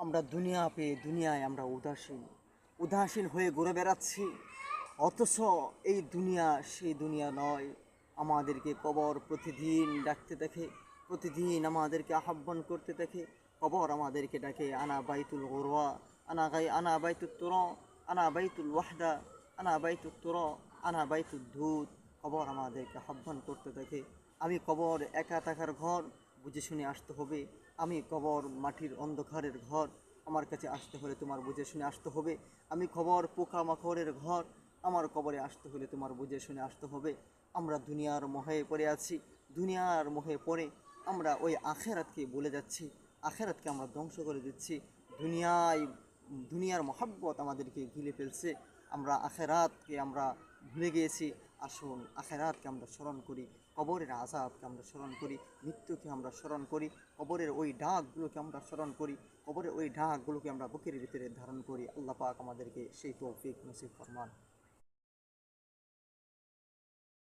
আমরা দুনিয়া পেয়ে দুনিয়ায় আমরা উদাসীন উদাসীন হয়ে ঘুরে বেড়াচ্ছি। অথচ এই দুনিয়া সেই দুনিয়া নয়। আমাদেরকে কবর প্রতিদিন ডাকতে দেখে, প্রতিদিন আমাদেরকে আহ্বান করতে দেখে। কবর আমাদেরকে ডাকে, আনা বাইতুল গুরওয়া, আনা বাইতুত তুরা, আনা বাইতুল ওয়াহদা, আনা বাইতুত তুরা, আনা বাইতুদ ধুদ। কবর আমাদেরকে আহ্বান করতে দেখে। আমি কবর একা থাকার ঘর, বুঝে শুনে আসতে হবে। আমি কবর মাটির অন্ধকারের ঘর, আমার কাছে আসতে হলে তোমার বুঝে শুনে আসতে হবে। আমি কবর পোকামাকড়ের ঘর, আমার কবরে আসতে হলে তোমার বুঝে শুনে আসতে হবে। আমরা দুনিয়ার মোহে পড়ে আছি, দুনিয়ার মোহে পড়ে আমরা ওই আখেরাতকে ভুলে যাচ্ছি, আখেরাতকে আমরা ধ্বংস করে দিচ্ছি। দুনিয়ায় দুনিয়ার মহাব্বত আমাদেরকে গিলে ফেলছে, আমরা আখেরাতকে আমরা ভুলে গিয়েছি। আসুন আখেরাতকে আমরা স্মরণ করি, কবরের আযাবকে আমরা স্মরণ করি, মৃত্যুকে আমরা স্মরণ করি, কবরের ওই ডাকগুলোকে আমরা স্মরণ করি, কবরের ওই ডাকগুলোকে আমরা বুকের ভিতরে ধারণ করি। আল্লাহ পাক আমাদেরকে সেই তৌফিক নসিব ফরমান।